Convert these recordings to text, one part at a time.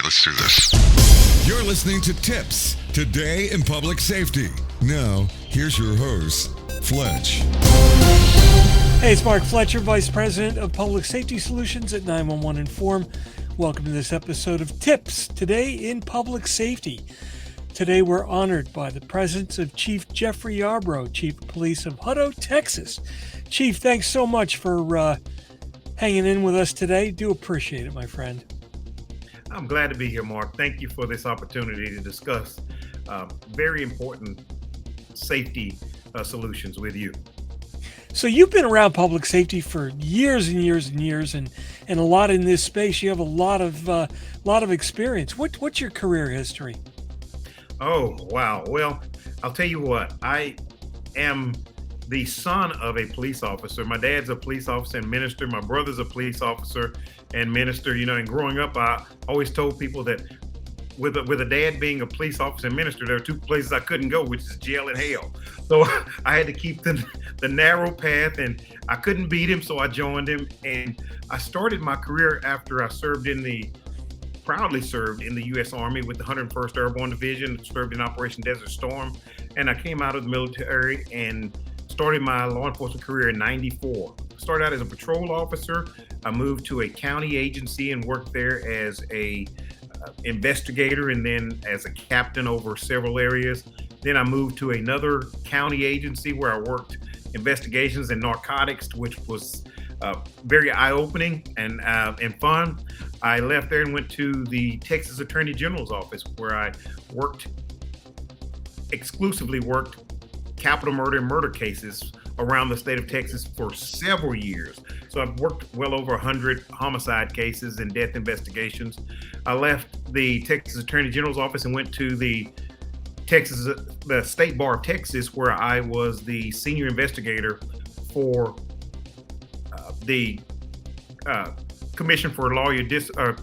right, let's do this. You're listening to TiPS, Today in Public Safety. Now, here's your host, Fletch. Hey, it's Mark Fletcher, Vice President of Public Safety Solutions at 911 Inform. Welcome to this episode of TiPS, Today in Public Safety. Today we're honored by the presence of Chief Jeffery Yarbrough, Chief of Police of Hutto, Texas. Chief, thanks so much for hanging in with us today. Do appreciate it, my friend. I'm glad to be here, Mark. Thank you for this opportunity to discuss very important safety solutions with you. So you've been around public safety for years and years and years, and a lot in this space. You have a lot of experience. What's your career history? Oh, wow. Well, I'll tell you what. I am the son of a police officer. My dad's a police officer and minister. My brother's a police officer and minister. You know, and growing up, I always told people that with a dad being a police officer and minister, there are two places I couldn't go, which is jail and hell. So I had to keep the narrow path, and I couldn't beat him, so I joined him. And I started my career after I proudly served in the U.S. Army with the 101st Airborne Division, served in Operation Desert Storm. And I came out of the military and started my law enforcement career in '94. Started out as a patrol officer. I moved to a county agency and worked there as a investigator and then as a captain over several areas. Then I moved to another county agency where I worked investigations and narcotics, which was very eye-opening and fun. I left there and went to the Texas Attorney General's office, where I exclusively worked capital murder and murder cases around the state of Texas for several years. So I've worked well over 100 homicide cases and death investigations. I left the Texas Attorney General's office and went to the State Bar of Texas, where I was the senior investigator for the Commission for Lawyer Discipline,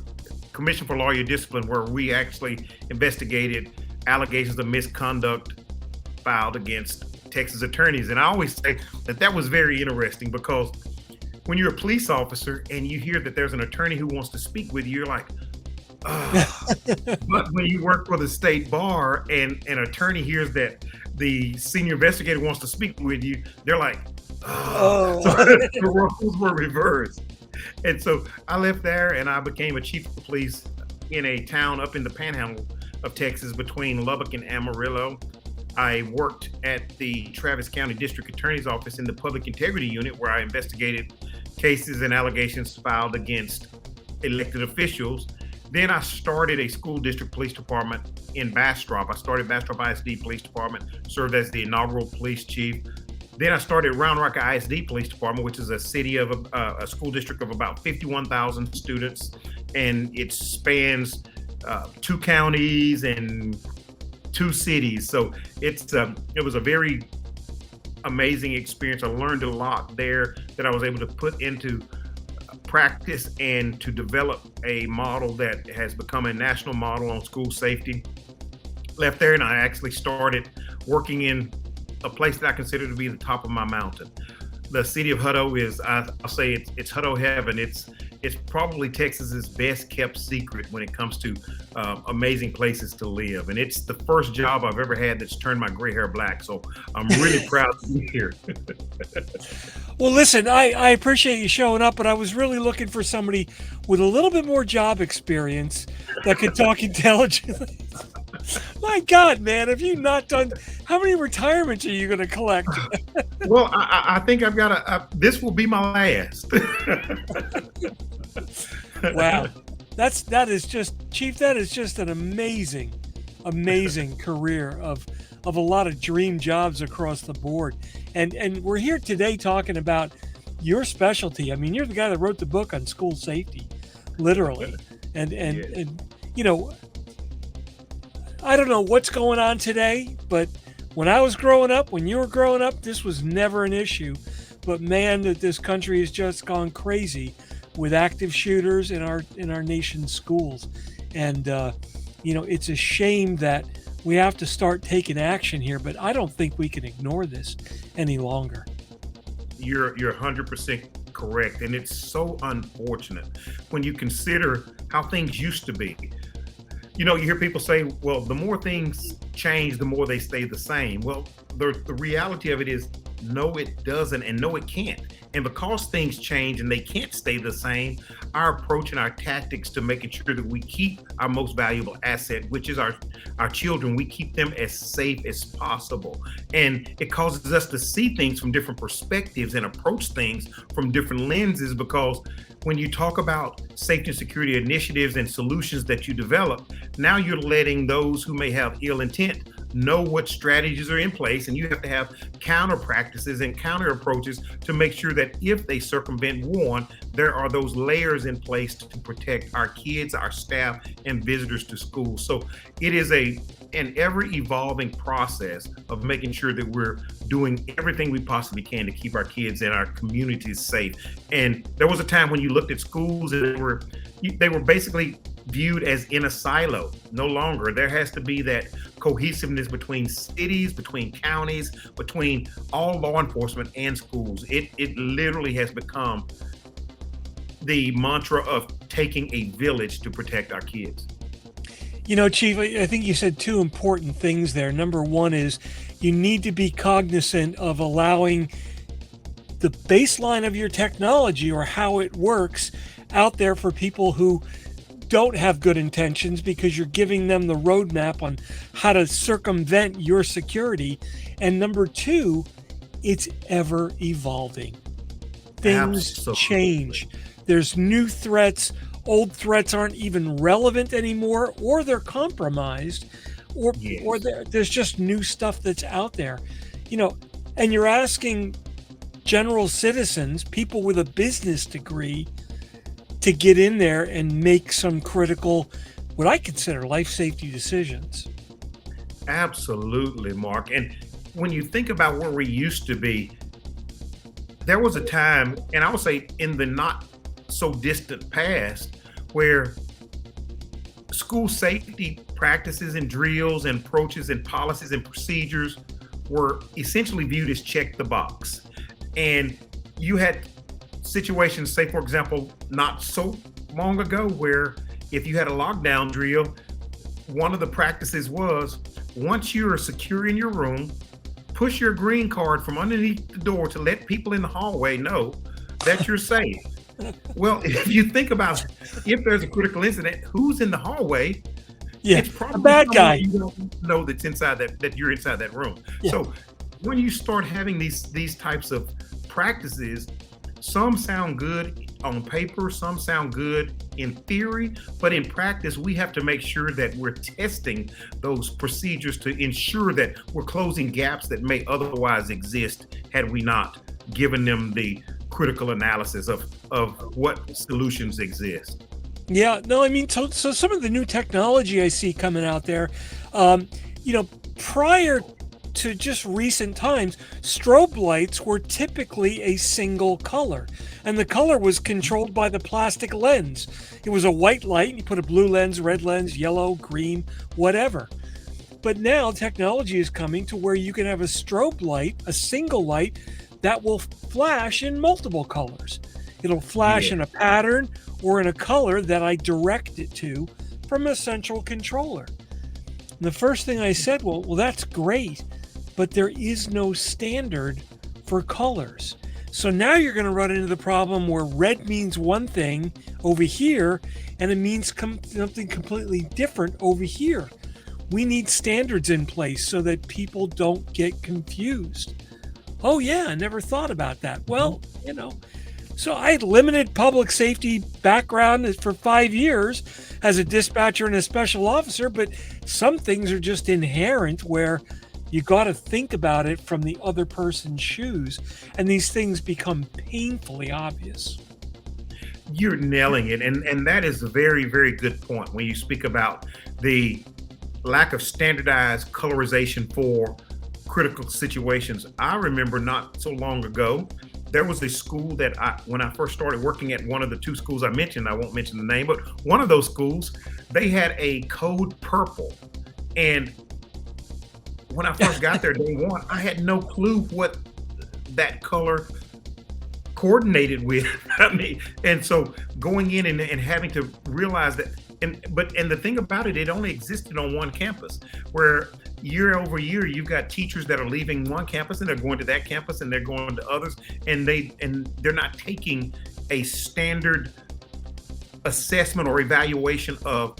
where we actually investigated allegations of misconduct filed against Texas attorneys. And I always say that was very interesting, because when you're a police officer and you hear that there's an attorney who wants to speak with you, you're like, but when you work for the state bar and an attorney hears that the senior investigator wants to speak with you, they're like, oh. So the roles were reversed. And so I left there and I became a chief of police in a town up in the panhandle of Texas between Lubbock and Amarillo. I worked at the Travis County District Attorney's Office in the Public Integrity Unit, where I investigated cases and allegations filed against elected officials. Then I started a school district police department in Bastrop. I started Bastrop ISD Police Department, served as the inaugural police chief. Then I started Round Rock ISD Police Department, which is a school district of about 51,000 students, and it spans 2 counties and 2 cities. So it was a very amazing experience. I learned a lot there that I was able to put into practice and to develop a model that has become a national model on school safety. Left there and I actually started working in a place that I consider to be the top of my mountain. The city of Hutto is, I'll say it's Hutto heaven. It's probably Texas's best kept secret when it comes to amazing places to live. And it's the first job I've ever had that's turned my gray hair black. So I'm really proud to be here. Well, listen, I appreciate you showing up, but I was really looking for somebody with a little bit more job experience that could talk intelligently. My God, man, have you not done, how many retirements are you going to collect? Well, I think I've got this will be my last. Wow. That is just, Chief, that is just an amazing career of a lot of dream jobs across the board. And we're here today talking about your specialty. I mean, you're the guy that wrote the book on school safety, literally. And you know, I don't know what's going on today, but when I was growing up, when you were growing up, this was never an issue. But man, that this country has just gone crazy with active shooters in our nation's schools. And you know, it's a shame that we have to start taking action here, but I don't think we can ignore this any longer. You're 100% correct. And it's so unfortunate when you consider how things used to be. You hear people say, well, the more things change, the more they stay the same. Well, the reality of it is, no, it doesn't, and no, it can't. And because things change and they can't stay the same, our approach and our tactics to making sure that we keep our most valuable asset, which is our children, we keep them as safe as possible. And it causes us to see things from different perspectives and approach things from different lenses, because when you talk about safety and security initiatives and solutions that you develop, now you're letting those who may have ill intent know what strategies are in place, and you have to have counter practices and counter approaches to make sure that if they circumvent one, there are those layers in place to protect our kids, our staff, and visitors to school. So it is an ever evolving process of making sure that we're doing everything we possibly can to keep our kids and our communities safe. And there was a time when you looked at schools and they were basically viewed as in a silo. No longer. There has to be that cohesiveness between cities, between counties, between all law enforcement and schools. It literally has become the mantra of taking a village to protect our kids. Chief, I think you said two important things there. Number one is you need to be cognizant of allowing the baseline of your technology or how it works out there for people who don't have good intentions, because you're giving them the roadmap on how to circumvent your security. And number two, it's ever evolving. Things Absolutely. Change. There's new threats. Old threats aren't even relevant anymore, or they're compromised, or there's just new stuff that's out there. And you're asking general citizens, people with a business degree, to get in there and make some critical, what I consider life safety decisions. Absolutely, Mark. And when you think about where we used to be, there was a time, and I would say in the not so distant past, where school safety practices and drills and approaches and policies and procedures were essentially viewed as check the box. And you had situations, say, for example, not so long ago, where if you had a lockdown drill, one of the practices was, once you are secure in your room, push your green card from underneath the door to let people in the hallway know that you're safe. Well, if you think about, if there's a critical incident, who's in the hallway? Yeah, it's probably a bad guy. You don't know that's inside that you're inside that room. Yeah. So when you start having these types of practices, some sound good on paper, some sound good in theory, but in practice, we have to make sure that we're testing those procedures to ensure that we're closing gaps that may otherwise exist had we not given them the critical analysis of what solutions exist. Yeah, no, I mean, so some of the new technology I see coming out there, prior to just recent times, strobe lights were typically a single color, and the color was controlled by the plastic lens. It was a white light, you put a blue lens, red lens, yellow, green, whatever. But now technology is coming to where you can have a strobe light, a single light, that will flash in multiple colors. It'll flash in a pattern or in a color that I direct it to from a central controller. And the first thing I said, well, that's great, but there is no standard for colors. So now you're going to run into the problem where red means one thing over here, and it means something completely different over here. We need standards in place so that people don't get confused. Oh yeah, I never thought about that. Well, so I had limited public safety background for 5 years as a dispatcher and a special officer, but some things are just inherent where you got to think about it from the other person's shoes, and these things become painfully obvious. You're nailing it, and that is a very, very good point when you speak about the lack of standardized colorization for critical situations. I remember not so long ago, there was a school that when I first started working at one of the two schools I mentioned, I won't mention the name, but one of those schools, they had a code purple. And when I first got there day one, I had no clue what that color coordinated with. And so going in and having to realize that and the thing about it, it only existed on one campus, where year over year you've got teachers that are leaving one campus and they're going to that campus and they're going to others, and they're not taking a standard assessment or evaluation of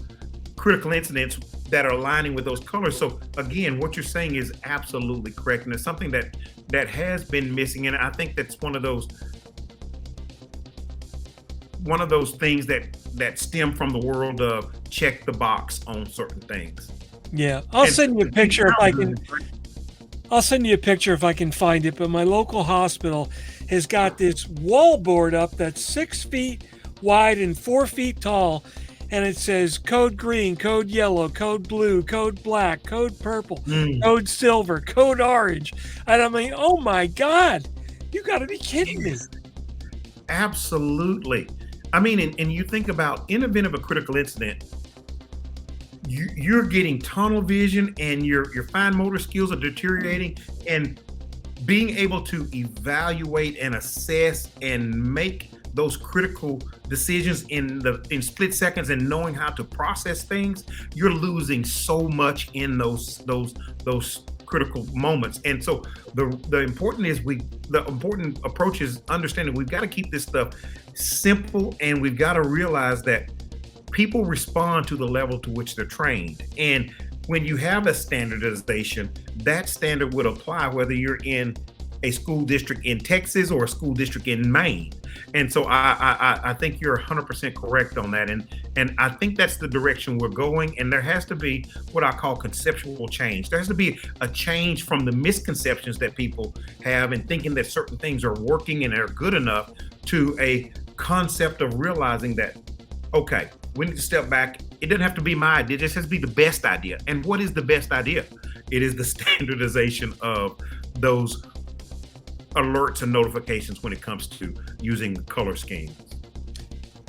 critical incidents that are aligning with those colors. So again, what you're saying is absolutely correct, and it's something that has been missing. And I think that's one of those things that stem from the world of check the box on certain things. Yeah, I'll send you a picture if I can. I'll send you a picture if I can find it. But my local hospital has got this wall board up that's 6 feet wide and 4 feet tall, and it says code green, code yellow, code blue, code black, code purple, code silver, code orange. And I mean, oh my God, you got to be kidding me. Absolutely. I mean, and you think about in the event of a critical incident, you're getting tunnel vision and your fine motor skills are deteriorating, and being able to evaluate and assess and make those critical decisions in split seconds and knowing how to process things, you're losing so much in those critical moments. And so the important approach is understanding we've got to keep this stuff simple, and we've got to realize that people respond to the level to which they're trained. And when you have a standardization, that standard would apply whether you're in a school district in Texas or a school district in Maine. And so I think you're 100% correct on that. And I think that's the direction we're going. And there has to be what I call conceptual change. There has to be a change from the misconceptions that people have in thinking that certain things are working and are good enough, to a concept of realizing that, okay, we need to step back. It doesn't have to be my idea. It just has to be the best idea. And what is the best idea? It is the standardization of those alerts and notifications when it comes to using color schemes.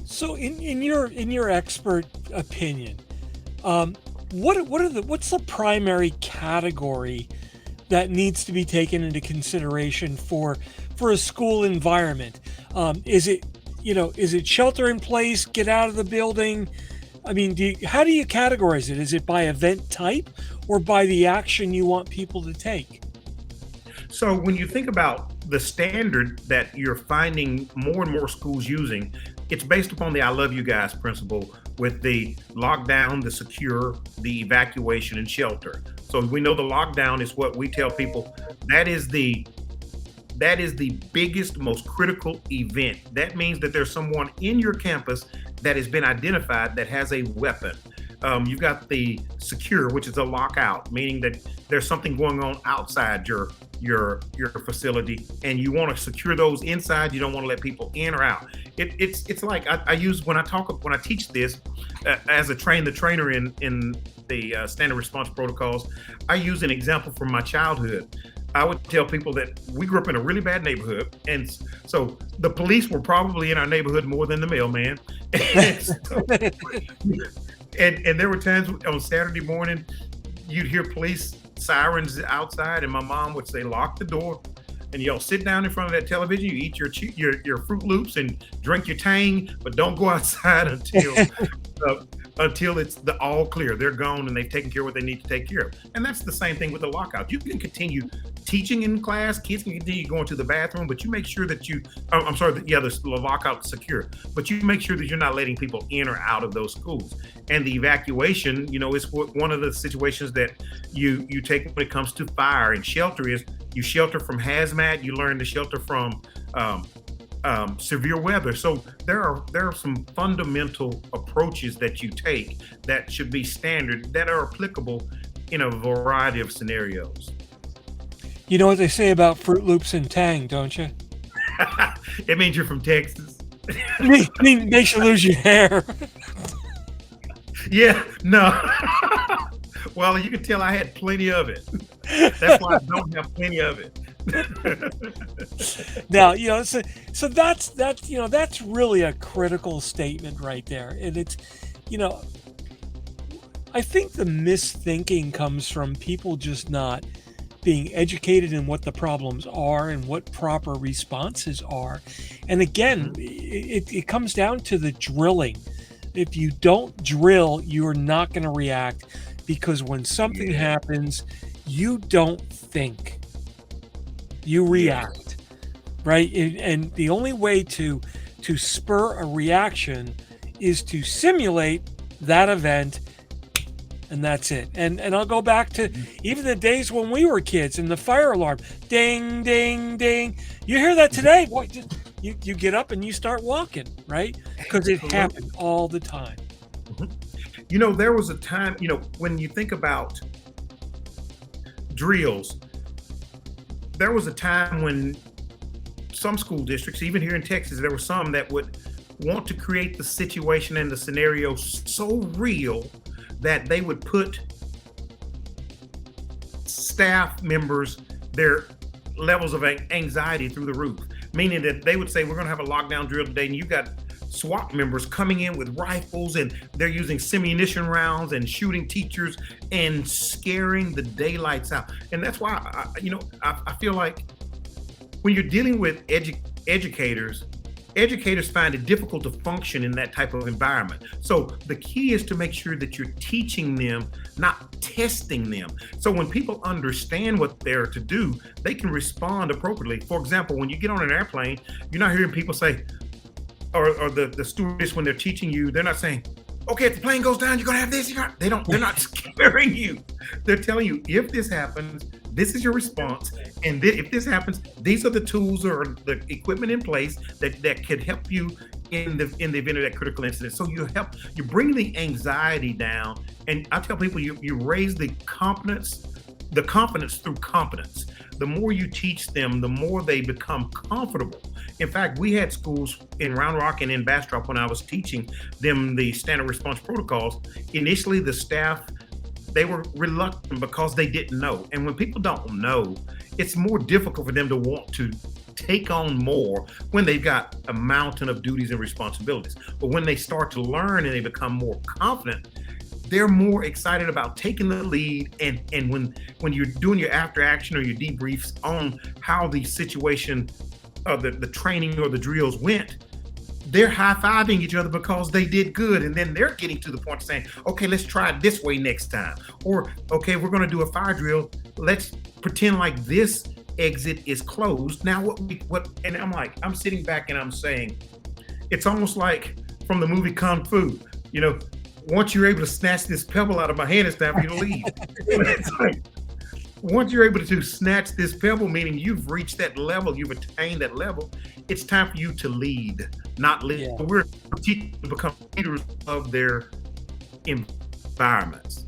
So in your expert opinion, what's the primary category that needs to be taken into consideration for a school environment? Is it shelter in place, get out of the building? I mean, how do you categorize it? Is it by event type or by the action you want people to take? So when you think about the standard that you're finding more and more schools using, it's based upon the I love you guys principle, with the lockdown, the secure, the evacuation, and shelter. So we know the lockdown is what we tell people, that is the biggest, most critical event. That means that there's someone in your campus that has been identified that has a weapon. You've got the secure, which is a lockout, meaning that there's something going on outside your facility, and you want to secure those inside. You don't want to let people in or out. It's like I use when I teach this as a trainer in the standard response protocols. I use an example from my childhood. I would tell people that we grew up in a really bad neighborhood, and so the police were probably in our neighborhood more than the mailman. And there were times on Saturday morning, you'd hear police sirens outside, and my mom would say, "Lock the door, and y'all sit down in front of that television. You eat your Fruit Loops and drink your Tang, but don't go outside until it's the all clear. They're gone and they've taken care of what they need to take care of." And that's the same thing with the lockout. You can continue teaching in class, kids can continue going to the bathroom, but you make sure that the lockout's secure, but you make sure that you're not letting people in or out of those schools. And the evacuation, is one of the situations that you take when it comes to fire. And shelter is, you shelter from hazmat, you learn to shelter from severe weather. So there are some fundamental approaches that you take that should be standard, that are applicable in a variety of scenarios. You know what they say about Fruit Loops and Tang, don't you? It means you're from Texas. Makes you lose your hair. Yeah, no. Well, you can tell I had plenty of it. That's why I don't have plenty of it. Now, so that's really a critical statement right there. And it's, I think the misthinking comes from people just not being educated in what the problems are and what proper responses are. And again, it comes down to the drilling If you don't drill, you're not going to react, because when something happens, you don't think, you react, right? And the only way to spur a reaction is to simulate that event, and that's it. And I'll go back to even the days when we were kids and the fire alarm, ding, ding, ding. You hear that today, boy, you get up and you start walking, right? Because it happened all the time. You know, there was a time, you know, when you think about drills, there was a time when some school districts, even here in Texas, there were some that would want to create the situation and the scenario so real that they would put staff members, their levels of anxiety through the roof, meaning that they would say, we're going to have a lockdown drill today, and you got SWAT members coming in with rifles, and they're using semi-munition rounds and shooting teachers and scaring the daylights out. And that's why, I feel like when you're dealing with educators find it difficult to function in that type of environment. So the key is to make sure that you're teaching them, not testing them. So when people understand what they're to do, they can respond appropriately. For example, when you get on an airplane, you're not hearing people say, or the stewardess, when they're teaching you, they're not saying, okay, if the plane goes down, you're gonna have this. They're not scaring you. They're telling you, if this happens, this is your response. And if this happens, these are the tools or the equipment in place that could help you in the event of that critical incident. So you bring the anxiety down. And I tell people, you raise the confidence through competence. The more you teach them, the more they become comfortable. In fact, we had schools in Round Rock and in Bastrop when I was teaching them the standard response protocols. Initially, the staff, they were reluctant because they didn't know. And when people don't know, it's more difficult for them to want to take on more when they've got a mountain of duties and responsibilities. But when they start to learn and they become more confident, they're more excited about taking the lead. And when you're doing your after action or your debriefs on how the situation of the training or the drills went, they're high-fiving each other because they did good. And then they're getting to the point of saying, okay, let's try it this way next time. Or, okay, we're going to do a fire drill. Let's pretend like this exit is closed. Now, and I'm sitting back and I'm saying, it's almost like from the movie Kung Fu, once you're able to snatch this pebble out of my hand, it's time for you to leave. It's like, once you're able to snatch this pebble, meaning you've reached that level, you've attained that level, it's time for you to lead, not lead. Yeah. We're teaching to become leaders of their environments.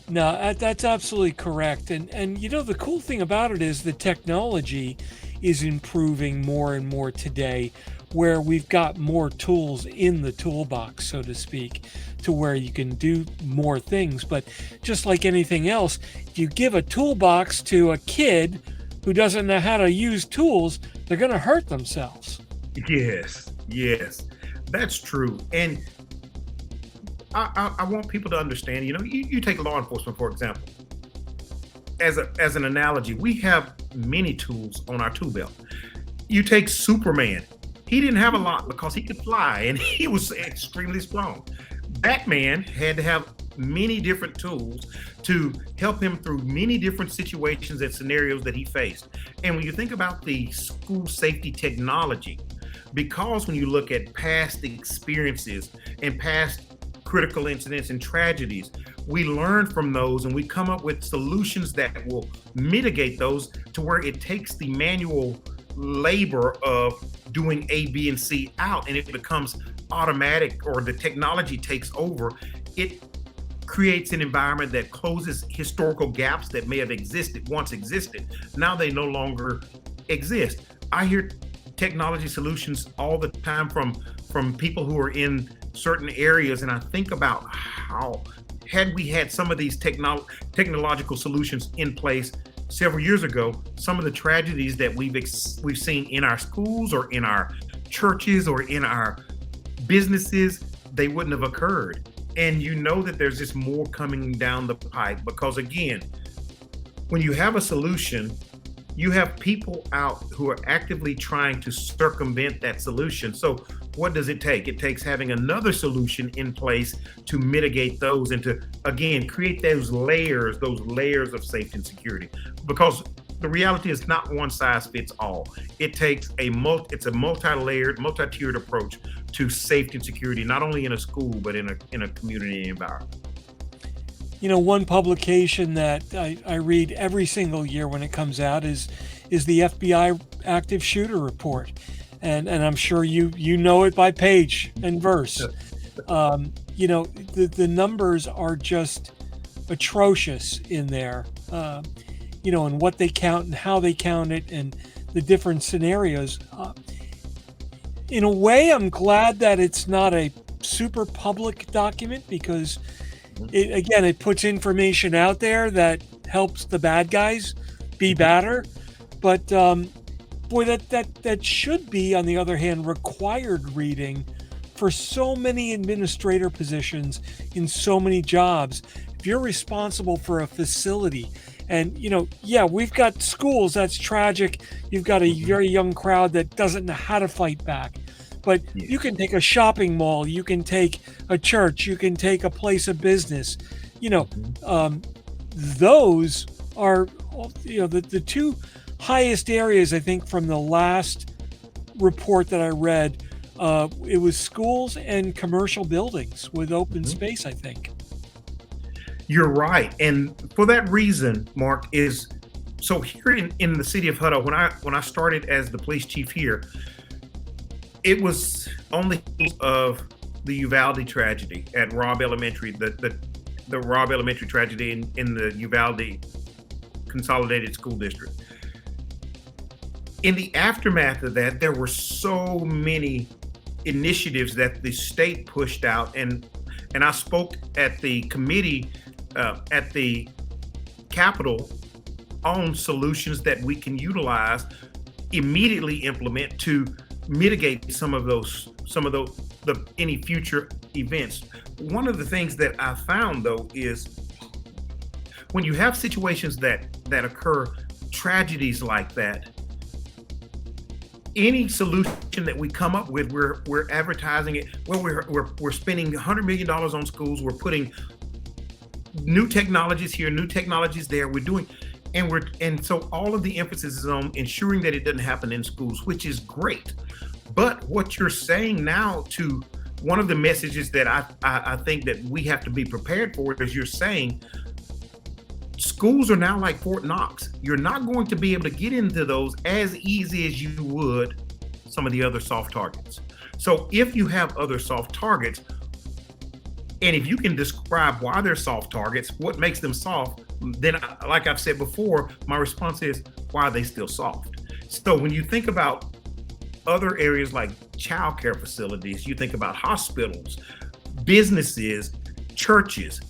No, that's absolutely correct. And the cool thing about it is the technology is improving more and more today, where we've got more tools in the toolbox, so to speak, to where you can do more things. But just like anything else, if you give a toolbox to a kid who doesn't know how to use tools, they're going to hurt themselves. Yes, that's true. And I want people to understand, you take law enforcement, for example. As an analogy, we have many tools on our tool belt. You take Superman. He didn't have a lot because he could fly and he was extremely strong. Batman had to have many different tools to help him through many different situations and scenarios that he faced. And when you think about the school safety technology, because when you look at past experiences and past critical incidents and tragedies, we learn from those and we come up with solutions that will mitigate those to where it takes the manual labor of doing A, B, and C out, and it becomes automatic, or the technology takes over. It creates an environment that closes historical gaps that may have once existed. Now they no longer exist. I hear technology solutions all the time from people who are in certain areas, and I think about how, had we had some of these technological solutions in place several years ago, some of the tragedies that we've seen in our schools or in our churches or in our businesses, they wouldn't have occurred. And that there's just more coming down the pipe, because again, when you have a solution, you have people out who are actively trying to circumvent that solution. So what does it take? It takes having another solution in place to mitigate those and to, again, create those layers of safety and security. Because the reality is not one size fits all. It takes it's a multi-layered, multi-tiered approach to safety and security, not only in a school, but in a community environment. You know, one publication that I read every single year when it comes out is the FBI active shooter report. And I'm sure you know it by page and verse. You know, the numbers are just atrocious in there, you know, and what they count and how they count it and the different scenarios. In a way, I'm glad that it's not a super public document, because it puts information out there that helps the bad guys be badder. But boy, that should be, on the other hand, required reading for so many administrator positions in so many jobs. If you're responsible for a facility, and you know, yeah, we've got schools, that's tragic. You've got a very young crowd that doesn't know how to fight back. But you can take a shopping mall, you can take a church, you can take a place of business. You know, those are, you know, the two highest areas, I think, from the last report that I read. It was schools and commercial buildings with open space, I think. You're right. And for that reason, Mark, is so here in the city of Hutto, when I started as the police chief here, it was on the heels of the Uvalde tragedy at Robb Elementary, the Robb Elementary tragedy in the Uvalde Consolidated School District. In the aftermath of that, there were so many initiatives that the state pushed out, and I spoke at the committee at the Capitol on solutions that we can utilize, immediately implement to mitigate some of those any future events. One of the things that I found, though, is when you have situations that occur, tragedies like that, any solution that we come up with, we're advertising it. Well, we're spending $100 million on schools. We're putting new technologies here, new technologies there. We're doing, and so all of the emphasis is on ensuring that it doesn't happen in schools, which is great. But what you're saying now, to one of the messages that I think that we have to be prepared for, is you're saying schools are now like Fort Knox. You're not going to be able to get into those as easy as you would some of the other soft targets. So if you have other soft targets, and if you can describe why they're soft targets, what makes them soft, then, like I've said before, my response is, why are they still soft? So when you think about other areas like childcare facilities, you think about hospitals, businesses, churches,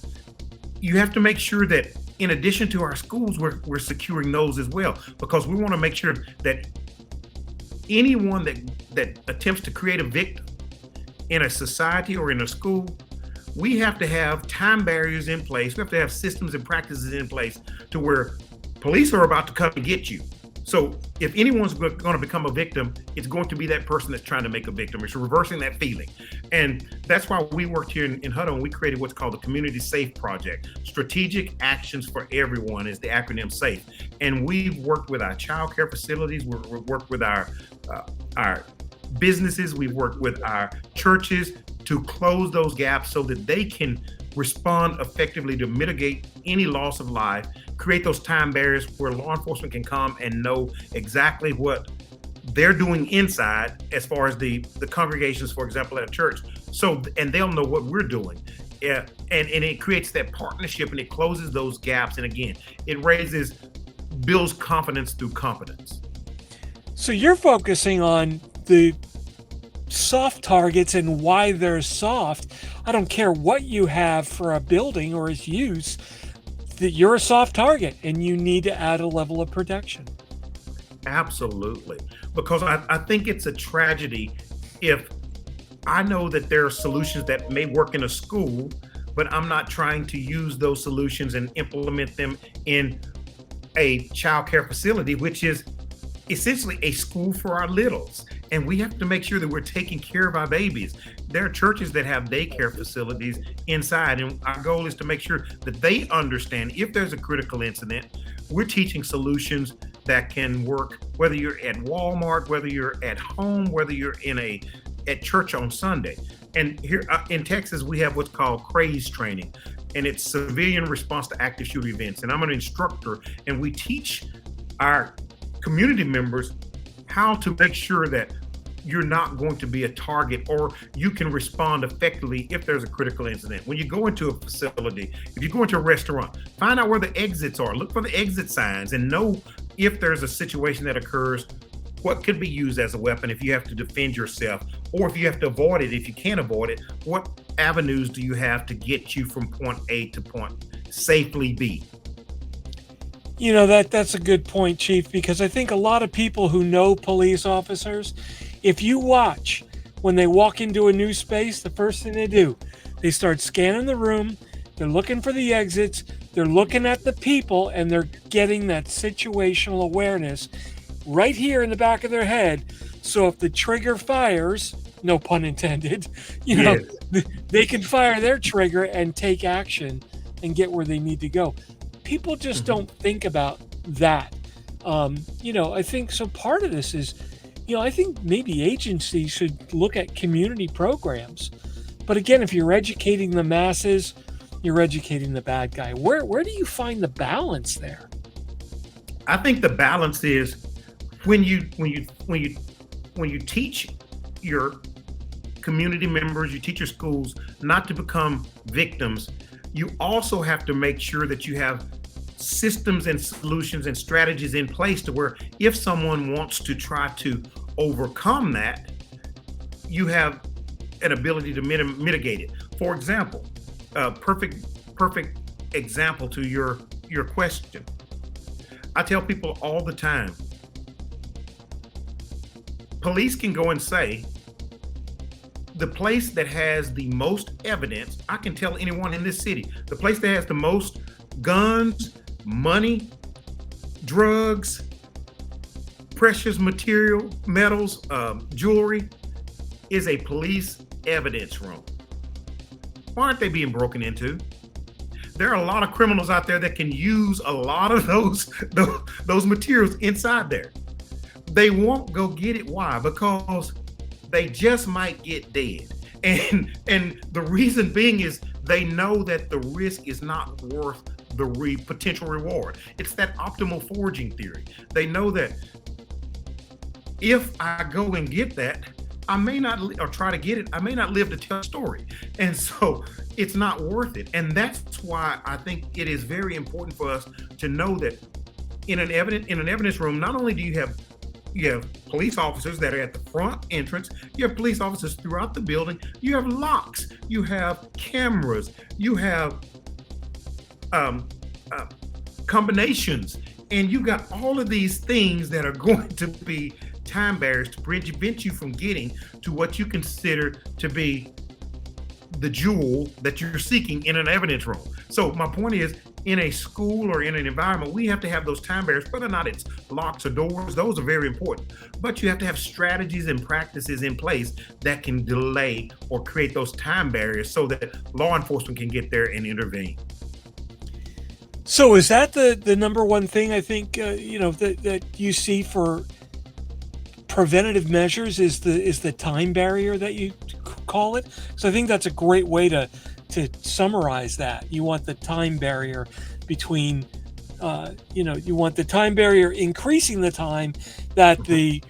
you have to make sure that in addition to our schools, we're securing those as well, because we want to make sure that anyone that attempts to create a victim in a society or in a school, we have to have time barriers in place. We have to have systems and practices in place to where police are about to come and get you. So if anyone's going to become a victim, it's going to be that person that's trying to make a victim. It's reversing that feeling. And that's why we worked here in Hutto, and we created what's called the Community Safe Project. Strategic Actions for Everyone is the acronym SAFE. And we've worked with our child care facilities. We've worked with our businesses. We've worked with our churches to close those gaps so that they can respond effectively to mitigate any loss of life, create those time barriers where law enforcement can come and know exactly what they're doing inside as far as the congregations, for example, at a church. So, and they'll know what we're doing. And it creates that partnership, and it closes those gaps. And again, it builds confidence through competence. So you're focusing on the soft targets and why they're soft. I don't care what you have for a building or its use, that you're a soft target and you need to add a level of protection. Absolutely. Because I think it's a tragedy if I know that there are solutions that may work in a school, but I'm not trying to use those solutions and implement them in a child care facility, which is essentially a school for our littles. And we have to make sure that we're taking care of our babies. There are churches that have daycare facilities inside, and our goal is to make sure that they understand if there's a critical incident. We're teaching solutions that can work, whether you're at Walmart, whether you're at home, whether you're at church on Sunday. And here in Texas, we have what's called CRAZE training, and it's civilian response to active shooter events. And I'm an instructor, and we teach our community members how to make sure that you're not going to be a target, or you can respond effectively if there's a critical incident. When you go into a facility, if you go into a restaurant, find out where the exits are. Look for the exit signs and know if there's a situation that occurs, what could be used as a weapon if you have to defend yourself, or if you have to avoid it. If you can't avoid it, what avenues do you have to get you from point A to point safely B? You know, that's a good point, Chief, because I think a lot of people who know police officers, if you watch when they walk into a new space, the first thing they do, they start scanning the room, they're looking for the exits, they're looking at the people, and they're getting that situational awareness right here in the back of their head. So if the trigger fires, no pun intended, you know, they can fire their trigger and take action and get where they need to go. People just don't think about that. You know, I think so part of this is, you know, I think maybe agencies should look at community programs. But again, if you're educating the masses, you're educating the bad guy. Where do you find the balance there? I think the balance is when you teach your community members, you teach your schools not to become victims, you also have to make sure that you have systems and solutions and strategies in place to where if someone wants to try to overcome that, you have an ability to mitigate it. For example, perfect example to your question. I tell people all the time, police can go and say, the place that has the most evidence, I can tell anyone in this city, the place that has the most guns, money, drugs, precious material, metals, jewelry, is a police evidence room. Why aren't they being broken into? There are a lot of criminals out there that can use a lot of those materials inside there. They won't go get it. Why? Because they just might get dead. And the reason being is they know that the risk is not worth the potential reward. It's that optimal foraging theory. They know that if I go and get that, I may not, or try to get it, I may not live to tell a story. And so it's not worth it. And that's why I think it is very important for us to know that in an evidence room, not only do you have police officers that are at the front entrance, you have police officers throughout the building, you have locks, you have cameras, you have combinations, and you got all of these things that are going to be time barriers to prevent you from getting to what you consider to be the jewel that you're seeking in an evidence room. So my point is, in a school or in an environment, we have to have those time barriers, whether or not it's locks or doors, those are very important. But you have to have strategies and practices in place that can delay or create those time barriers so that law enforcement can get there and intervene. So is that the number one thing I think that you see for preventative measures is the time barrier that you call it? So I think that's a great way to summarize that. You want the time barrier between, you want the time barrier increasing the time that the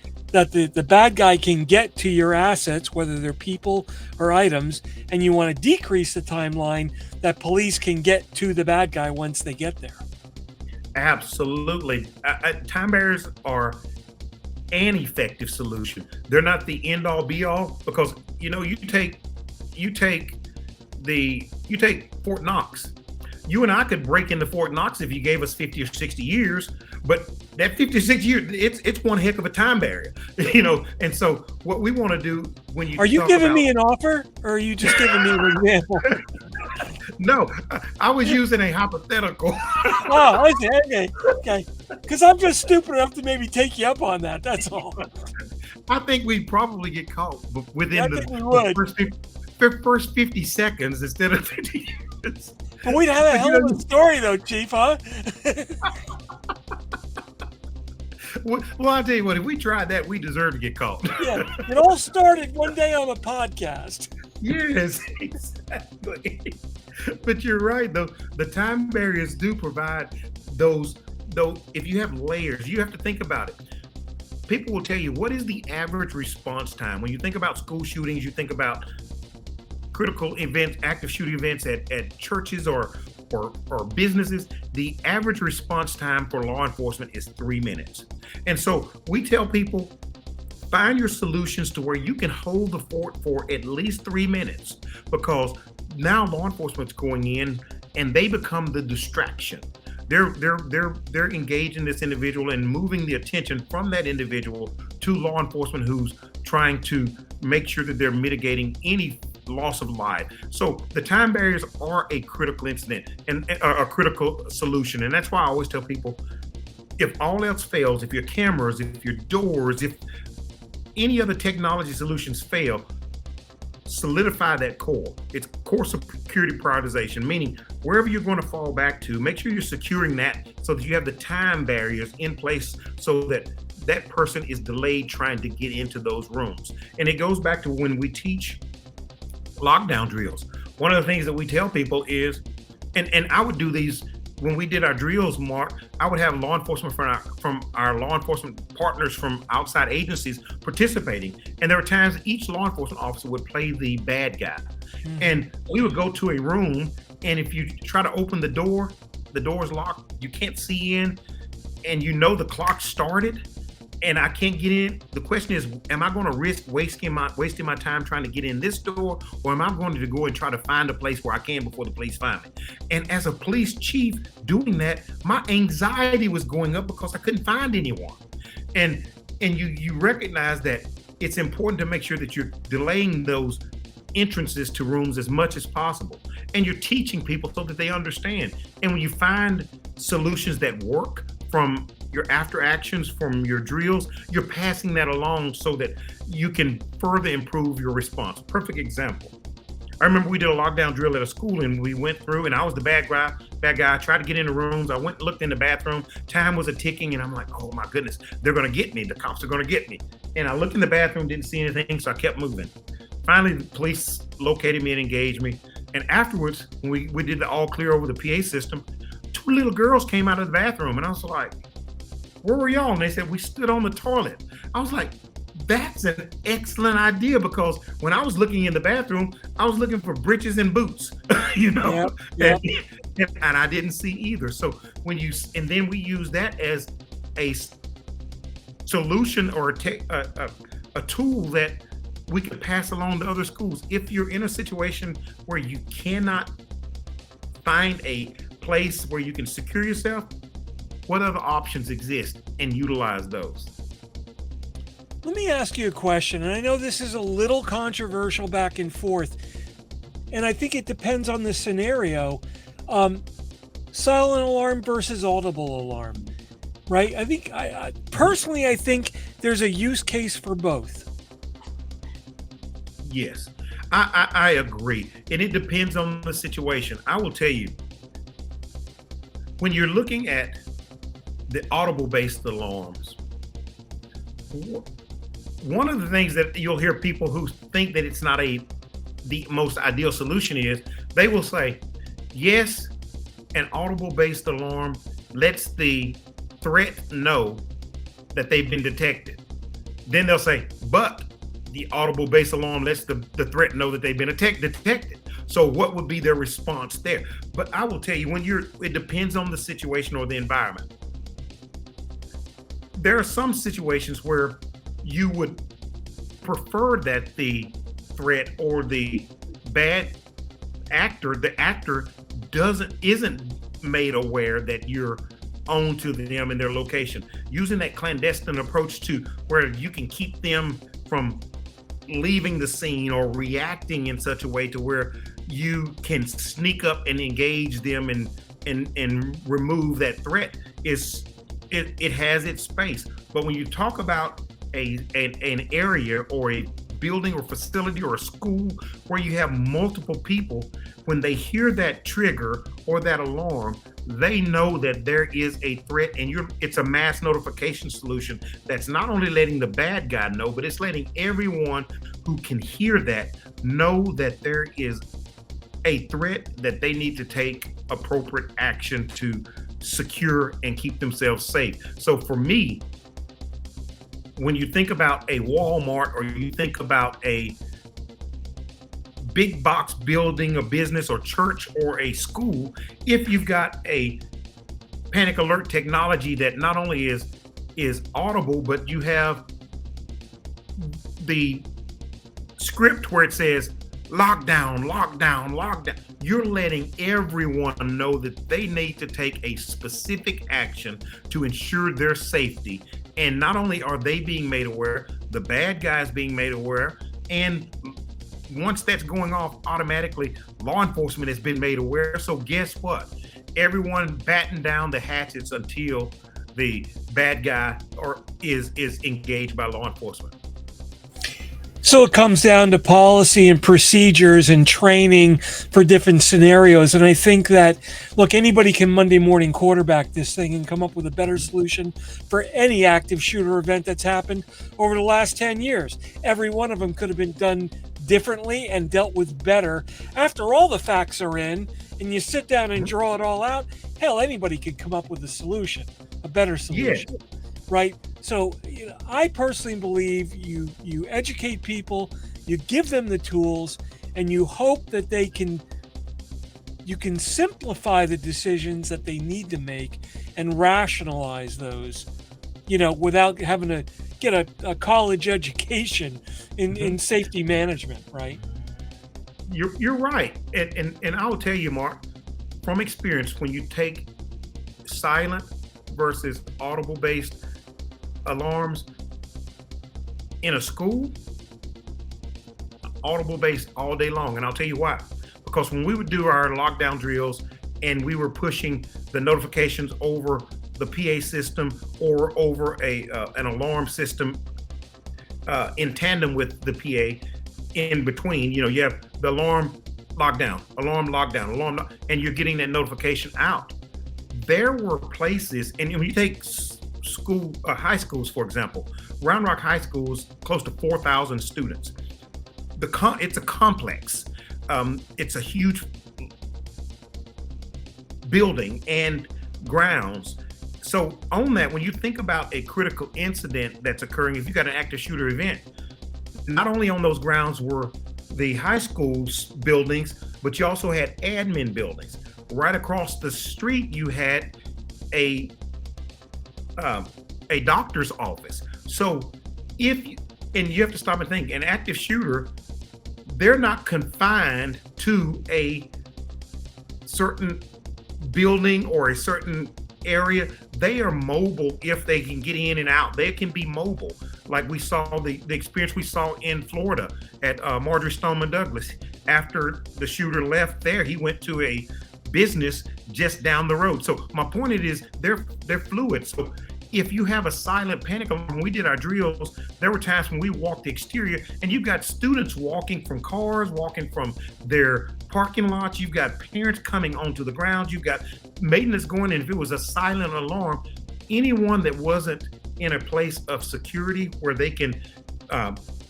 bad guy can get to your assets, whether they're people or items, and you want to decrease the timeline that police can get to the bad guy once they get there. Absolutely. Time barriers are an effective solution. They're not the end all be all, because you take Fort Knox. You and I could break into Fort Knox if you gave us 50 or 60 years, but that 56 years, it's one heck of a time barrier, And so what we want to do when you are you giving me an offer, or are you just giving me an example? No, I was using a hypothetical. Oh, okay. Because I'm just stupid enough to maybe take you up on that. That's all. I think we'd probably get caught within the first 50 seconds instead of 50 years. But we'd have a hell of a story, though, Chief, huh? Well, I'll tell you what, if we tried that, we deserve to get caught. Yeah, it all started one day on a podcast. Yes, exactly. But you're right, though. The time barriers do provide those, though, if you have layers, you have to think about it. People will tell you, what is the average response time? When you think about school shootings, you think about critical events, active shooting events at churches or businesses, the average response time for law enforcement is 3 minutes. And so we tell people, find your solutions to where you can hold the fort for at least 3 minutes, because now law enforcement's going in and they become the distraction. They're engaging this individual and moving the attention from that individual to law enforcement, who's trying to make sure that they're mitigating any loss of life. So the time barriers are a critical incident and a critical solution. And that's why I always tell people, if all else fails, if your cameras, if your doors, if any other technology solutions fail, solidify that core. It's core security prioritization, meaning wherever you're going to fall back to, make sure you're securing that so that you have the time barriers in place so that that person is delayed trying to get into those rooms. And it goes back to when we teach lockdown drills. One of the things that we tell people is, and I would do these when we did our drills, Mark, I would have law enforcement from our law enforcement partners from outside agencies participating. And there were times each law enforcement officer would play the bad guy. Mm-hmm. And we would go to a room, and if you try to open the door is locked, you can't see in, and you know the clock started, and I can't get in. The question is, am I going to risk wasting my time trying to get in this door, or am I going to go and try to find a place where I can before the police find me? And as a police chief doing that, my anxiety was going up because I couldn't find anyone. And you recognize that it's important to make sure that you're delaying those entrances to rooms as much as possible. And you're teaching people so that they understand. And when you find solutions that work from your after actions, from your drills, you're passing that along so that you can further improve your response. Perfect example. I remember we did a lockdown drill at a school, and we went through, and I was the bad guy. I tried to get in the rooms. I went and looked in the bathroom. Time was a ticking, and I'm like, oh my goodness, they're going to get me. The cops are going to get me. And I looked in the bathroom, didn't see anything, so I kept moving. Finally, the police located me and engaged me. And afterwards, when we did the all clear over the PA system, 2 little girls came out of the bathroom, and I was like, where were y'all? And they said, we stood on the toilet. I was like, that's an excellent idea, because when I was looking in the bathroom, I was looking for breeches and boots, you know, yep. And I didn't see either. So and then we use that as a solution or a tool that we can pass along to other schools. If you're in a situation where you cannot find a place where you can secure yourself, what other options exist, and utilize those? Let me ask you a question, and I know this is a little controversial back and forth, and I think it depends on the scenario. Silent alarm versus audible alarm, right? I think, I personally think there's a use case for both. Yes, I agree, and it depends on the situation. I will tell you, when you're looking at the audible-based alarms, one of the things that you'll hear people who think that it's not the most ideal solution is, they will say, yes, an audible-based alarm lets the threat know that they've been detected. Then they'll say, but the audible-based alarm lets the threat know that they've been detected. So what would be their response there? But I will tell you, it depends on the situation or the environment. There are some situations where you would prefer that the threat or the bad actor, the actor isn't made aware that you're on to them in their location. Using that clandestine approach to where you can keep them from leaving the scene or reacting in such a way to where you can sneak up and engage them and remove that threat, it has its space. But when you talk about an area or a building or facility or a school where you have multiple people, when they hear that trigger or that alarm, they know that there is a threat, and it's a mass notification solution that's not only letting the bad guy know, but it's letting everyone who can hear that know that there is a threat, that they need to take appropriate action to secure and keep themselves safe. So for me, when you think about a Walmart or you think about a big box building, a business or church or a school, if you've got a panic alert technology that not only is audible, but you have the script where it says lockdown, lockdown, lockdown, you're letting everyone know that they need to take a specific action to ensure their safety. And not only are they being made aware, the bad guys being made aware, and once that's going off, automatically law enforcement has been made aware. So guess what? Everyone batten down the hatchets until the bad guy is engaged by law enforcement. So it comes down to policy and procedures and training for different scenarios. And I think that, look, anybody can Monday morning quarterback this thing and come up with a better solution for any active shooter event that's happened over the last 10 years. Every one of them could have been done differently and dealt with better. After all the facts are in and you sit down and draw it all out, hell, anybody could come up with a solution, a better solution. Yeah. Right? So I personally believe you educate people, you give them the tools, and you hope that you can simplify the decisions that they need to make and rationalize those, without having to get a college education in safety management, right? You're right. And I will tell you, Mark, from experience, when you take silent versus audible based alarms in a school, audible based all day long. And I'll tell you why. Because when we would do our lockdown drills and we were pushing the notifications over the PA system or over an alarm system in tandem with the PA, in between, you have the alarm lockdown, alarm, and you're getting that notification out. There were places, and when you take high schools, for example, Round Rock High School is close to 4,000 students. It's a complex. It's a huge building and grounds. So on that, when you think about a critical incident that's occurring, if you got an active shooter event, not only on those grounds were the high school's buildings, but you also had admin buildings. Right across the street, you had a doctor's office. So you have to stop and think, an active shooter, they're not confined to a certain building or a certain area. They are mobile if they can get in and out. They can be mobile. Like we saw the experience we saw in Florida at Marjorie Stoneman Douglas. After the shooter left there, he went to a business just down the road. So my point is they're fluid. So if you have a silent panic alarm, when we did our drills, there were times when we walked the exterior and you've got students walking from cars, walking from their parking lots. You've got parents coming onto the grounds. You've got maintenance going. And if it was a silent alarm, anyone that wasn't in a place of security where they can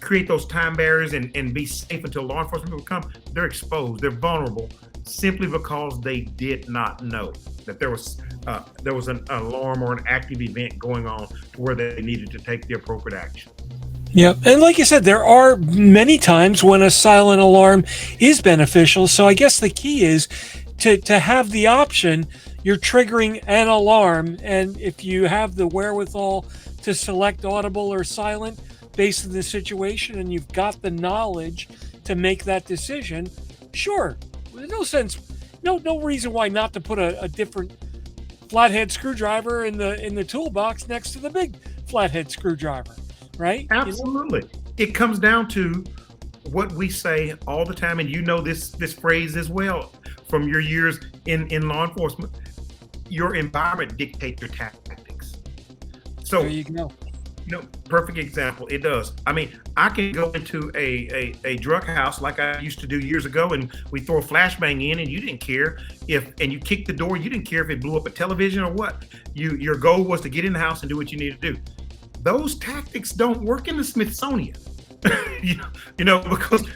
create those time barriers and be safe until law enforcement will come, they're exposed. They're vulnerable simply because they did not know that there was an alarm or an active event going on to where they needed to take the appropriate action. Yeah, and like you said, there are many times when a silent alarm is beneficial. So I guess the key is to have the option. You're triggering an alarm, and if you have the wherewithal to select audible or silent based on the situation, and you've got the knowledge to make that decision, sure, there's no reason why not to put a different flathead screwdriver in the toolbox next to the big flathead screwdriver, right? Absolutely. It comes down to what we say all the time, and this phrase as well from your years in law enforcement. Your environment dictates your tactics. So there you go. Perfect example. It does. I mean, I can go into a drug house like I used to do years ago, and we throw a flashbang in, and you didn't care and you kick the door. You didn't care if it blew up a television or what. Your goal was to get in the house and do what you needed to do. Those tactics don't work in the Smithsonian. Because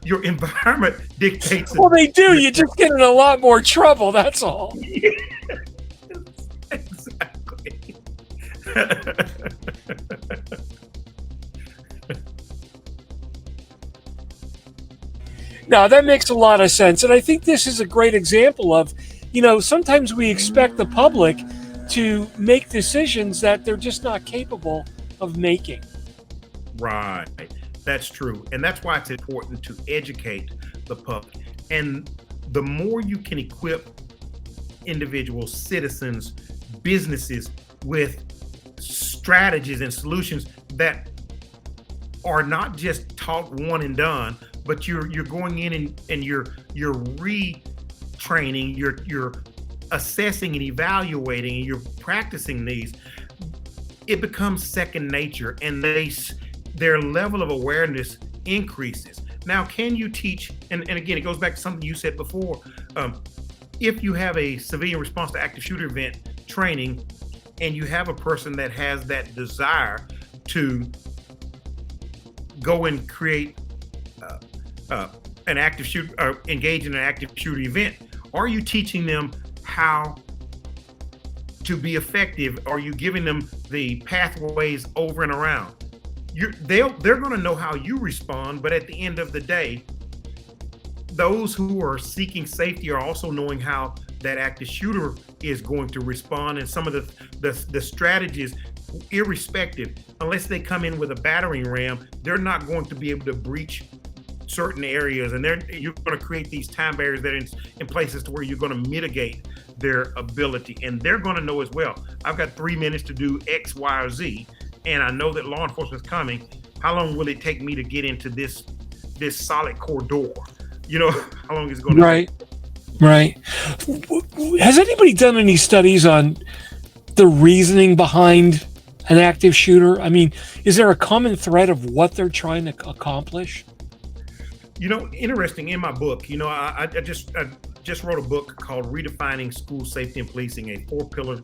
your environment dictates it. Well, they do. You just get in a lot more trouble. That's all. Yeah, exactly. No, that makes a lot of sense. And I think this is a great example of, sometimes we expect the public to make decisions that they're just not capable of making. Right. That's true. And that's why it's important to educate the public. And the more you can equip individuals, citizens, businesses with strategies and solutions that are not just taught one and done, but you're going in and you're retraining, you're assessing and evaluating, and you're practicing these, it becomes second nature, and their level of awareness increases. Now, can you teach, and again, it goes back to something you said before, if you have a civilian response to active shooter event training, and you have a person that has that desire to go and create an active shooter, engage in an active shooter event, are you teaching them how to be effective? Are you giving them the pathways over and around? They're going to know how you respond, but at the end of the day, those who are seeking safety are also knowing how that active shooter is going to respond, and some of the strategies, irrespective, unless they come in with a battering ram, they're not going to be able to breach certain areas, and you're going to create these time barriers that are in places to where you're going to mitigate their ability, and they're going to know as well. I've got 3 minutes to do X, Y, or Z, and I know that law enforcement is coming. How long will it take me to get into this solid core door? How long is it going to take? Right. Has anybody done any studies on the reasoning behind an active shooter? I mean, is there a common thread of what they're trying to accomplish? Interesting. In my book, I just wrote a book called Redefining School Safety and Policing, a 4-pillar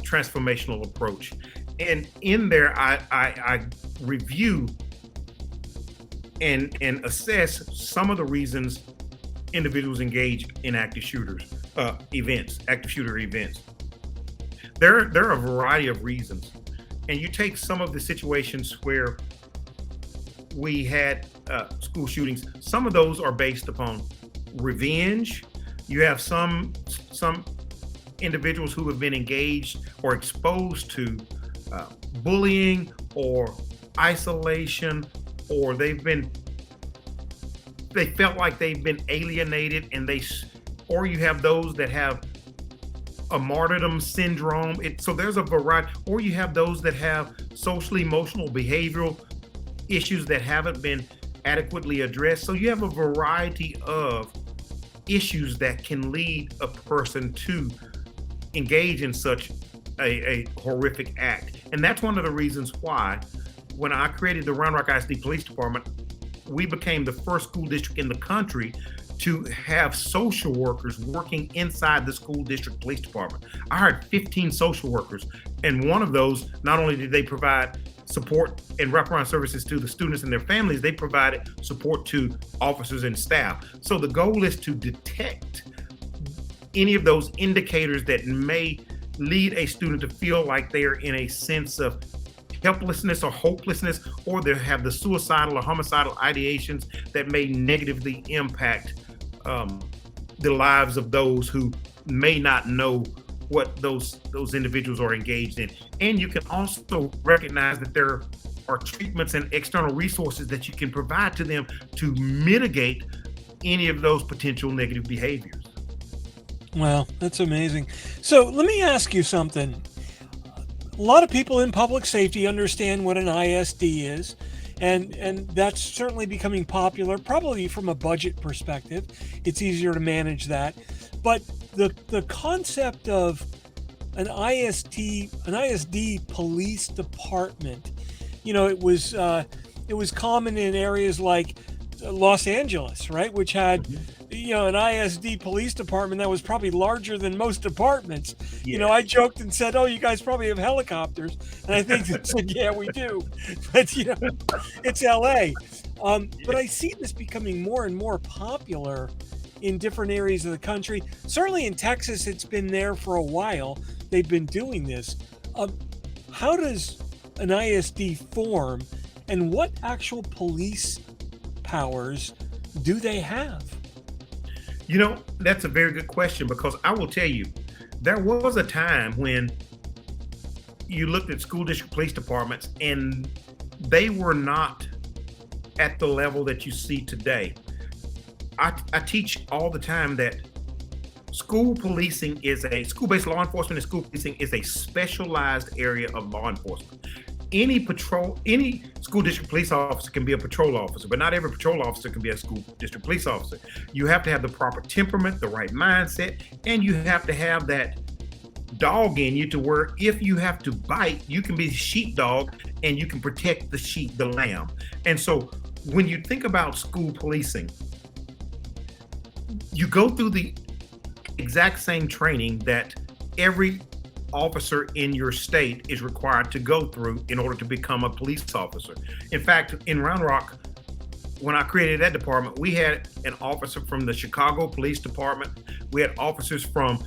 transformational approach. And in there, I review and assess some of the reasons individuals engage in active shooter events. There are a variety of reasons. And you take some of the situations where we had school shootings. Some of those are based upon revenge. You have some individuals who have been engaged or exposed to bullying or isolation, or they felt like they've been alienated, or you have those that have a martyrdom syndrome. So there's a variety, or you have those that have social, emotional, behavioral issues that haven't been adequately addressed. So you have a variety of issues that can lead a person to engage in such a horrific act. And that's one of the reasons why, when I created the Round Rock ISD Police Department, we became the first school district in the country to have social workers working inside the school district police department. I hired 15 social workers, and one of those, not only did they provide support and wraparound services to the students and their families, they provided support to officers and staff. So the goal is to detect any of those indicators that may lead a student to feel like they are in a sense of helplessness or hopelessness, or they have the suicidal or homicidal ideations that may negatively impact the lives of those who may not know what those individuals are engaged in. And you can also recognize that there are treatments and external resources that you can provide to them to mitigate any of those potential negative behaviors. Wow, that's amazing. So let me ask you something. A lot of people in public safety understand what an ISD is, and that's certainly becoming popular, probably from a budget perspective. It's easier to manage that. But the concept of an ISD police department. It was common in areas like Los Angeles, right, which had an ISD police department that was probably larger than most departments. Yeah. I joked and said, "Oh, you guys probably have helicopters," and I think they said, "Yeah, we do," but it's LA. But I see this becoming more and more popular in different areas of the country. Certainly in Texas, it's been there for a while. They've been doing this. How does an ISD form, and what actual police powers do they have? That's a very good question, because I will tell you, there was a time when you looked at school district police departments and they were not at the level that you see today. I teach all the time that school-based law enforcement and school policing is a specialized area of law enforcement. Any school district police officer can be a patrol officer, but not every patrol officer can be a school district police officer. You have to have the proper temperament, the right mindset, and you have to have that dog in you to where if you have to bite, you can be the sheepdog and you can protect the lamb. And so when you think about school policing, you go through the exact same training that every officer in your state is required to go through in order to become a police officer. In fact, in Round Rock, when I created that department, we had an officer from the Chicago Police Department. We had officers from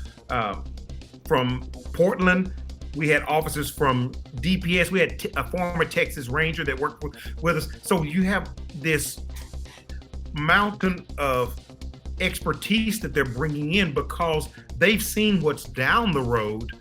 Portland. We had officers from DPS. We had a former Texas Ranger that worked with us. So you have this mountain of expertise that they're bringing in because they've seen what's down the road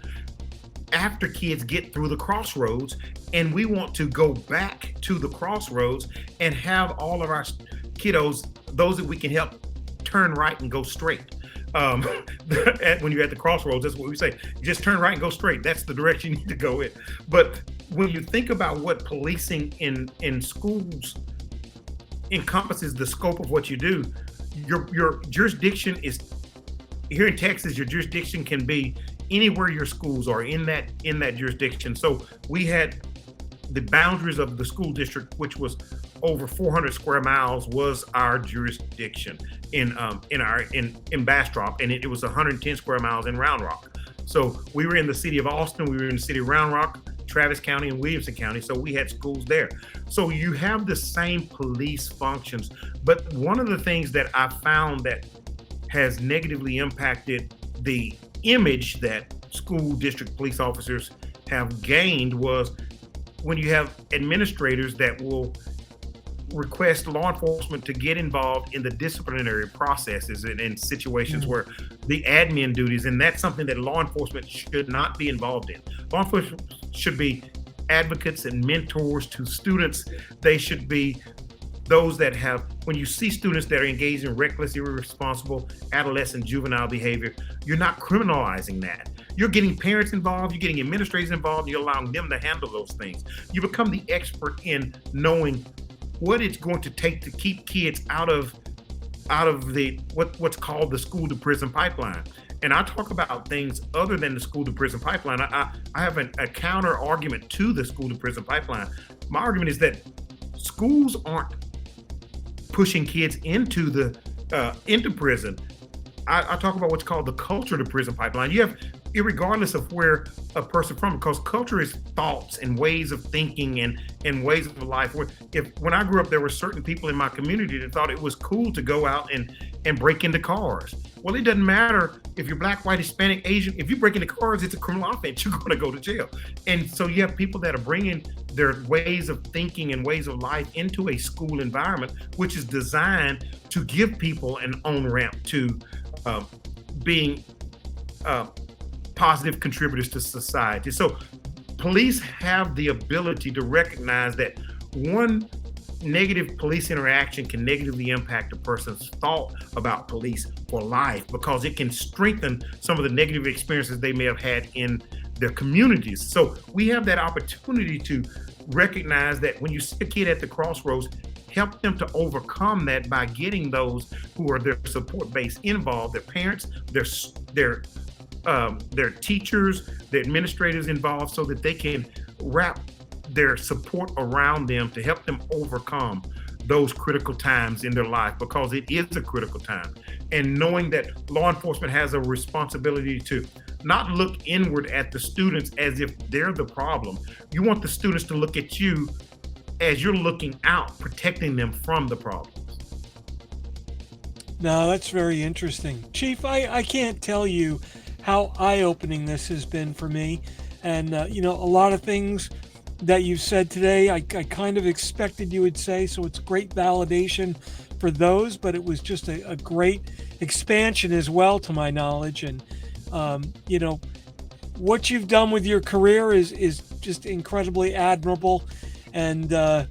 after kids get through the crossroads, and we want to go back to the crossroads and have all of our kiddos, those that we can help turn right and go straight. When you're at the crossroads, that's what we say. Just turn right and go straight. That's the direction you need to go in. But when you think about what policing in schools encompasses, the scope of what you do, your jurisdiction is here in Texas. Your jurisdiction can be anywhere your schools are in that jurisdiction. So we had the boundaries of the school district, which was over 400 square miles, was our jurisdiction in Bastrop, and it was 110 square miles in Round Rock. So we were in the city of Austin, we were in the city of Round Rock, Travis County, and Williamson County. So we had schools there. So you have the same police functions. But one of the things that I found that has negatively impacted the image that school district police officers have gained was when you have administrators that will request law enforcement to get involved in the disciplinary processes and in situations where the admin duties, and that's something that law enforcement should not be involved in. Law enforcement should be advocates and mentors to students. They should be those that have, when you see students that are engaged in reckless, irresponsible, adolescent, juvenile behavior, you're not criminalizing that. You're getting parents involved, you're getting administrators involved, you're allowing them to handle those things. You become the expert in knowing what it's going to take to keep kids out of the what's called the school to prison pipeline. And I talk about things other than the school to prison pipeline. I have a counter argument to the school to prison pipeline. My argument is that schools aren't pushing kids into prison. I talk about what's called the culture to prison pipeline. You have, irregardless of where a person from, because culture is thoughts and ways of thinking and ways of life. When I grew up, there were certain people in my community that thought it was cool to go out and break into cars. Well, it doesn't matter if you're black, white, Hispanic, Asian. If you break into cars, it's a criminal offense. You're going to go to jail. And so you have people that are bringing their ways of thinking and ways of life into a school environment, which is designed to give people an on-ramp to being positive contributors to society. So police have the ability to recognize that one negative police interaction can negatively impact a person's thought about police for life, because it can strengthen some of the negative experiences they may have had in their communities. So we have that opportunity to recognize that when you see a kid at the crossroads, help them to overcome that by getting those who are their support base involved, their parents, their their teachers, the administrators involved, so that they can wrap their support around them to help them overcome those critical times in their life, because it is a critical time. And knowing that law enforcement has a responsibility to not look inward at the students as if they're the problem. You want the students to look at you as you're looking out, protecting them from the problems. No, that's very interesting. Chief, I can't tell you how eye-opening this has been for me. And, a lot of things that you've said today, I kind of expected you would say, so it's great validation for those, but it was just a great expansion as well, to my knowledge. And, what you've done with your career is just incredibly admirable. And I'm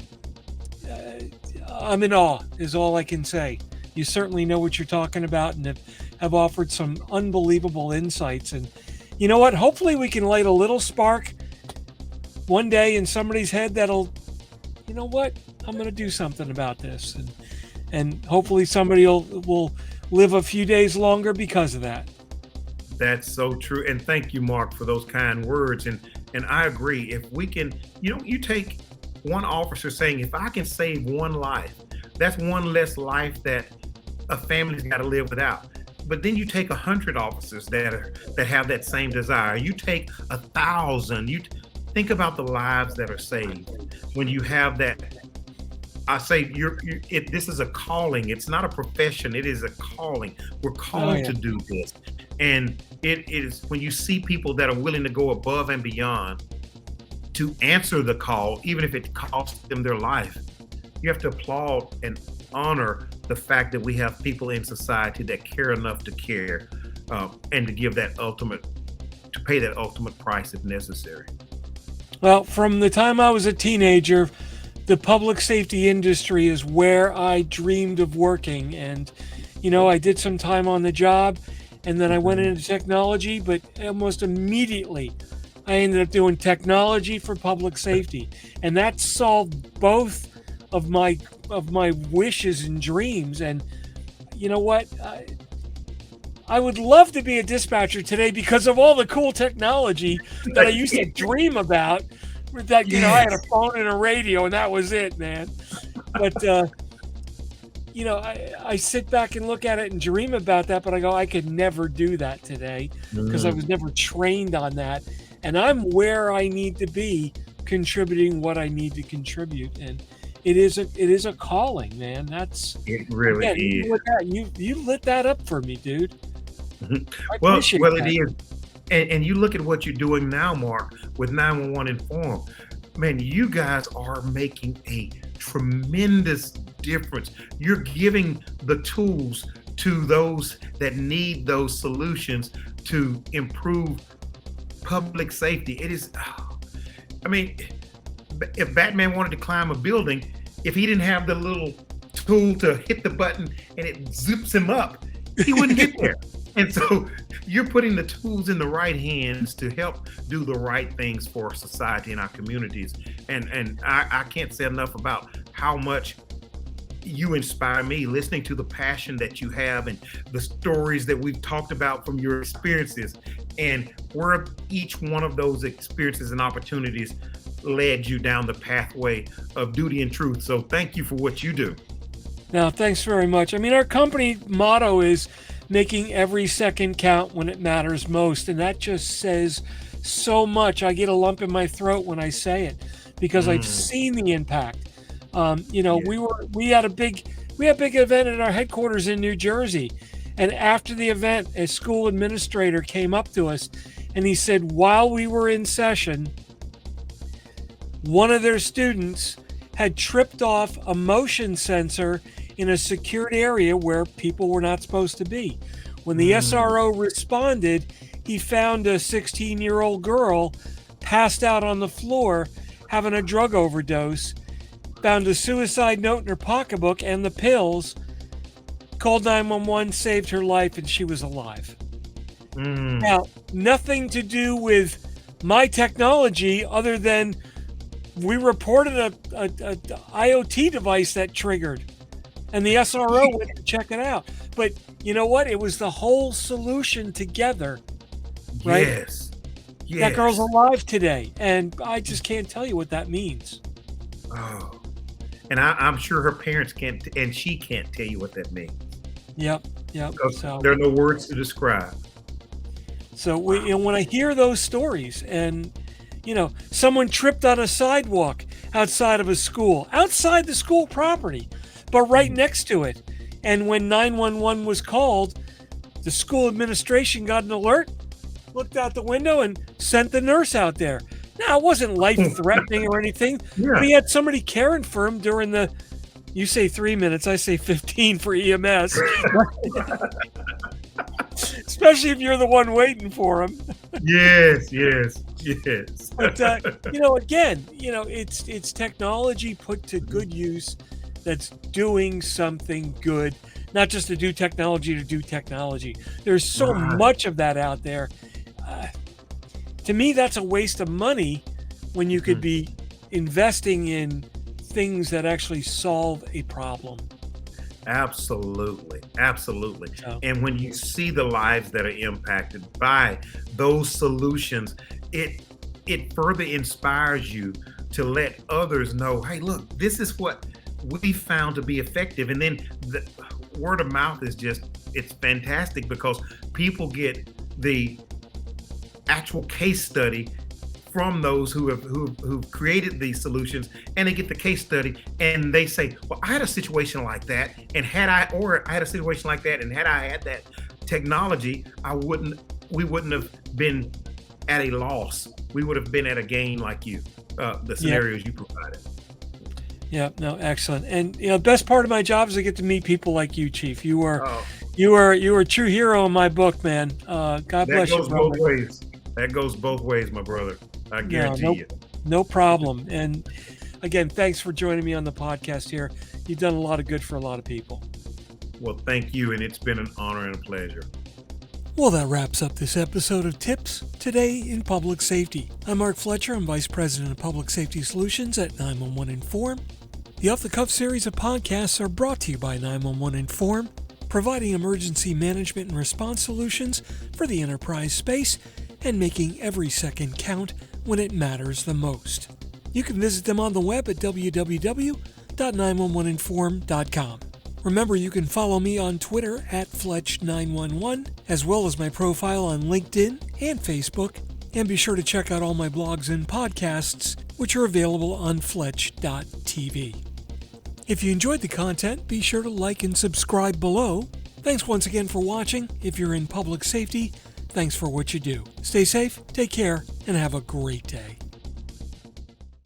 in awe, is all I can say. You certainly know what you're talking about and have offered some unbelievable insights. And you know what? Hopefully we can light a little spark one day in somebody's head that'll, you know what? I'm going to do something about this. And hopefully somebody will live a few days longer because of that. That's so true. And thank you, Mark, for those kind words. And I agree. If we can, you take one officer saying, if I can save one life, that's one less life that a family's got to live without. But then you take 100 officers that have that same desire. You take 1,000. You think about the lives that are saved when you have that. I say this is a calling. It's not a profession. It is a calling. We're called to do this. And it is when you see people that are willing to go above and beyond to answer the call, even if it costs them their life, you have to applaud and honor the fact that we have people in society that care enough to care and to give to pay that ultimate price if necessary. Well, from the time I was a teenager, the public safety industry is where I dreamed of working. And, I did some time on the job and then I went into technology, but almost immediately I ended up doing technology for public safety. And that solved both of my wishes and dreams. And you know what? I would love to be a dispatcher today because of all the cool technology that I used to dream about. That I had a phone and a radio, and that was it, man. But I sit back and look at it and dream about that, but I go, I could never do that today because I was never trained on that. And I'm where I need to be, contributing what I need to contribute. And it is a calling, man. It really is. You lit that up for me, dude. Well, it is. And you look at what you're doing now, Mark, with 911 Inform. Man, you guys are making a tremendous difference. You're giving the tools to those that need those solutions to improve public safety. It is, if Batman wanted to climb a building, if he didn't have the little tool to hit the button and it zips him up, he wouldn't get there. And so you're putting the tools in the right hands to help do the right things for society and our communities. And I can't say enough about how much you inspire me, listening to the passion that you have and the stories that we've talked about from your experiences and where each one of those experiences and opportunities led you down the pathway of duty and truth. So thank you for what you do. Now, thanks very much. Our company motto is making every second count when it matters most. And that just says so much. I get a lump in my throat when I say it because I've seen the impact. We had a big event at our headquarters in New Jersey. And after the event, a school administrator came up to us and he said, while we were in session, one of their students had tripped off a motion sensor in a secured area where people were not supposed to be. When the SRO responded, he found a 16-year-old girl passed out on the floor having a drug overdose, found a suicide note in her pocketbook and the pills, called 911, saved her life, and she was alive. Now, nothing to do with my technology other than we reported a IoT device that triggered. And the SRO went to check it out. But you know what? It was the whole solution together right? Yes. Yes. That girl's alive today, and I just can't tell you what that means. Oh. And I'm sure her parents can't, and she can't tell you what that means. Yep. So there are no words to describe. So when I hear those stories, and someone tripped on a sidewalk outside of a school, outside the school property, but right next to it, and when 911 was called, the school administration got an alert, looked out the window, and sent the nurse out there. Now, it wasn't life-threatening or anything, but he had somebody caring for him during the, you say 3 minutes, I say 15 for EMS. Especially if you're the one waiting for him. Yes. But, again, it's technology put to good use that's doing something good, not just to do technology. There's so much of that out there. To me, that's a waste of money when you could be investing in things that actually solve a problem. Absolutely. So, And when you see the lives that are impacted by those solutions, it further inspires you to let others know, hey, look, this is what we found to be effective. And then the word of mouth is it's fantastic because people get the actual case study from those who've created these solutions, and they get the case study and they say, well, I had a situation like that, and had I had a situation like that, and had I had that technology, we wouldn't have been at a loss. We would have been at a gain like you, the scenarios you provided. Yeah, no, excellent. And best part of my job is I get to meet people like you, Chief. You are a true hero in my book, man. God bless you, brother. Both ways. That goes both ways, my brother. I guarantee you. No problem. And again, thanks for joining me on the podcast here. You've done a lot of good for a lot of people. Well, thank you, and it's been an honor and a pleasure. Well, that wraps up this episode of TiPS Today in Public Safety. I'm Mark Fletcher. I'm Vice President of Public Safety Solutions at 911 Inform. The Off the Cuff series of podcasts are brought to you by 911 Inform, providing emergency management and response solutions for the enterprise space and making every second count when it matters the most. You can visit them on the web at www.911inform.com. Remember, you can follow me on Twitter at Fletch911, as well as my profile on LinkedIn and Facebook, and be sure to check out all my blogs and podcasts, which are available on Fletch.tv. If you enjoyed the content, be sure to like and subscribe below. Thanks once again for watching. If you're in public safety, thanks for what you do. Stay safe, take care, and have a great day.